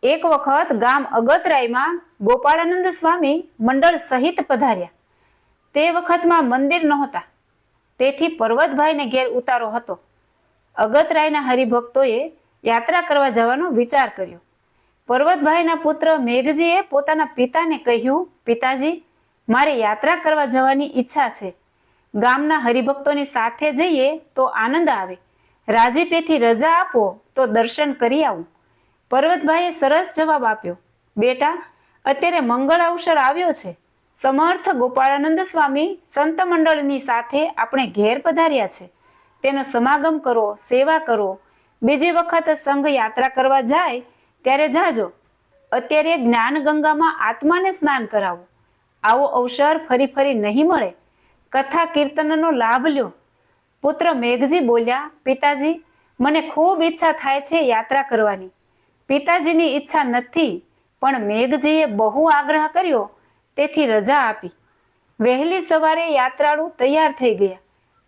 એક વખત ગામ અગતરાયમાં ગોપાળાનંદ સ્વામી મંડળ સહિત પધાર્યા. તે વખતમાં મંદિર નહોતા, તેથી પર્વતભાઈને ઘેર ઉતારો હતો. અગતરાયના હરિભક્તોએ યાત્રા કરવા જવાનો વિચાર કર્યો. પર્વતભાઈના પુત્ર મેઘજીએ પોતાના પિતાને કહ્યું, પિતાજી, મારે યાત્રા કરવા જવાની ઈચ્છા છે. ગામના હરિભક્તોની સાથે જઈએ તો આનંદ આવે. રાજીપેથી રજા આપો તો દર્શન કરી આવું. પર્વતભાઈએ સરસ જવાબ આપ્યો, બેટા, અત્યારે મંગળ અવસર આવ્યો છે. સમર્થ ગોપાળાનંદ સ્વામી સંત મંડળની સાથે આપણે ઘેર પધાર્યા છે. તેનો સમાગમ કરો, સેવા કરો. બીજી વખત સંઘ યાત્રા કરવા જાય ત્યારે જાજો. અત્યારે જ્ઞાન ગંગામાં આત્માને સ્નાન કરાવો. આવો અવસર ફરી ફરી નહીં મળે. કથા કીર્તનનો લાભ લ્યો. પુત્ર મેઘજી બોલ્યા, પિતાજી, મને ખૂબ ઈચ્છા થાય છે યાત્રા કરવાની. પિતાજીની ઈચ્છા નથી, પણ મેઘજીએ બહુ આગ્રહ કર્યો, તેથી રજા આપી. વહેલી સવારે યાત્રાળુ તૈયાર થઈ ગયા.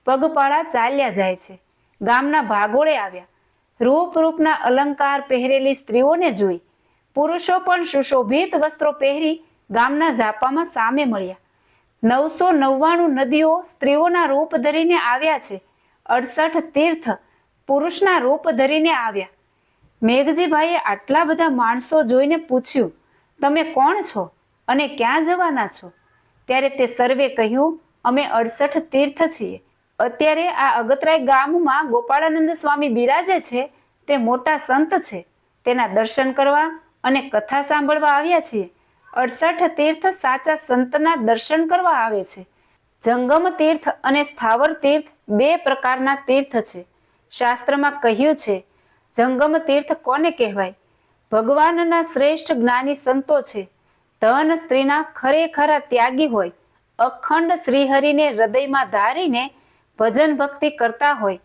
પગપાળા ચાલ્યા જાય છે. ગામના ભાગોળે આવ્યા. રૂપના અલંકાર પહેરેલી સ્ત્રીઓને જોઈ. પુરુષો પણ સુશોભિત વસ્ત્રો પહેરી ગામના ઝાપામાં સામે મળ્યા. 999 નદીઓ સ્ત્રીઓના રૂપ ધરીને આવ્યા છે. 68 તીર્થ પુરુષના રૂપ ધરીને આવ્યા. મેઘજીભાઈએ આટલા બધા માણસો જોઈને પૂછ્યું, તમે કોણ છો અને ક્યાં જવાના છો? ત્યારે તે સર્વે કહ્યું, અમે 68 તીર્થ છીએ. અત્યારે આ અગતરાય ગામમાં ગોપાળાનંદ સ્વામી બિરાજે છે. તે મોટા સંત છે. તેના દર્શન કરવા અને કથા સાંભળવા આવ્યા છીએ. 68 તીર્થ સાચા સંતના દર્શન કરવા આવે છે. જંગમ તીર્થ અને સ્થાવર તીર્થ બે પ્રકારના તીર્થ છે. શાસ્ત્રમાં કહ્યું છે, જંગમ તીર્થ કોને કહેવાય? ભગવાનના શ્રેષ્ઠ જ્ઞાની સંતો છે. ધન સ્ત્રીના ખરેખરા ત્યાગી હોય, અખંડ શ્રીહરિને હૃદયમાં ધારીને ભજન ભક્તિ કરતા હોય,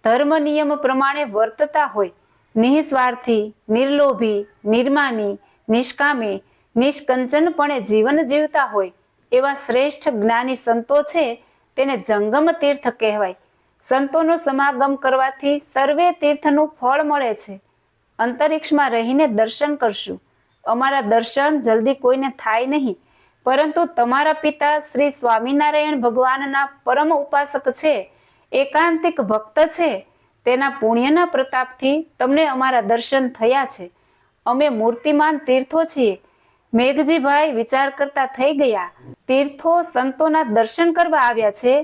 ધર્મ નિયમ પ્રમાણે વર્તતા હોય, નિસ્વાર્થી, નિર્લોભી, નિર્માની, નિષ્કામી, નિષ્કંચનપણે જીવન જીવતા હોય એવા શ્રેષ્ઠ જ્ઞાની સંતો છે. તેને જંગમ તીર્થ કહેવાય. સંતોનો સમાગમ કરવાથી સર્વે તીર્થનું ફળ મળે છે. અંતરિક્ષમાં રહીને દર્શન કરશું. અમારા દર્શન જલ્દી કોઈને થાય નહીં, પરંતુ તમારા પિતા શ્રી સ્વામિનારાયણ ભગવાનના પરમ ઉપાસક છે, એકાંતિક ભક્ત છે. તેના પુણ્યના પ્રતાપથી તમને અમારા દર્શન થયા છે. અમે મૂર્તિમાન તીર્થો છીએ. મેઘજીભાઈ વિચાર કરતા થઈ ગયા, તીર્થો સંતોના દર્શન કરવા આવ્યા છે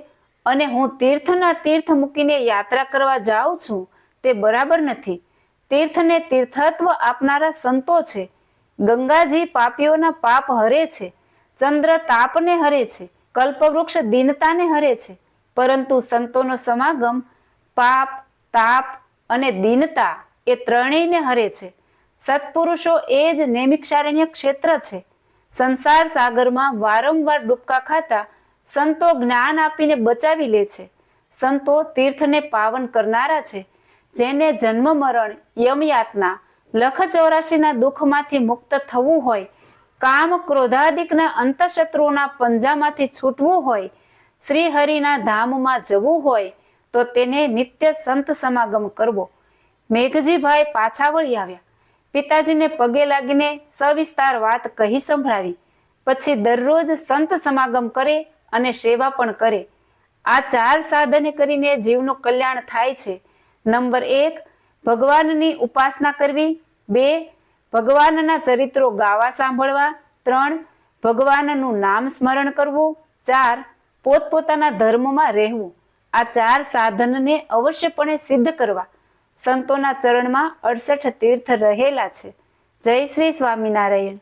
અને હું તીર્થના તીર્થ મૂકીને યાત્રા કરવા જાઉં છું, તે બરાબર નથી. તીર્થને તીર્થત્વ આપનારા સંતો છે. ગંગાજી પાપીઓના પાપ હરે છે. ચંદ્ર તાપને હરે છે. કલ્પવૃક્ષ દીનતાને હરે છે. પરંતુ સંતોનો સમાગમ પાપ, તાપ અને દીનતા એ ત્રણેયને હરે છે. સત્પુરુષો એ જ નૈમિક્ષારણ્ય ક્ષેત્ર છે. સંસાર સાગરમાં વારંવાર ડૂબકા ખાતા સંતો જ્ઞાન આપીને બચાવી લે છે. સંતો તીર્થને પાવન કરનારા છે. જેને જન્મ મરણ, યમયાતના, લખ 84ના દુઃખમાંથી મુક્ત થવું હોય, કામ ક્રોધાદિકના અંતઃશત્રુઓના પંજામાંથી છૂટવું હોય, શ્રી હરિના ધામમાં જવું હોય તો તેને નિત્ય સંત સમાગમ કરવો. મેઘજીભાઈ પાછા વળી આવ્યા. પિતાજીને પગે લાગીને સવિસ્તાર વાત કહી સંભળાવી. પછી દરરોજ સંત સમાગમ કરે અને સેવા પણ કરે. આ 4 સાધન કરીને જીવનું કલ્યાણ થાય છે. નંબર 1, ભગવાનની ઉપાસના કરવી. 2, ભગવાનના ચરિત્રો ગાવા સાંભળવા. 3, ભગવાનનું નામ સ્મરણ કરવું. 4, પોતપોતાના ધર્મમાં રહેવું. આ 4 સાધનને અવશ્યપણે સિદ્ધ કરવા. સંતોના ચરણમાં 68 તીર્થ રહેલા છે. જય શ્રી સ્વામિનારાયણ.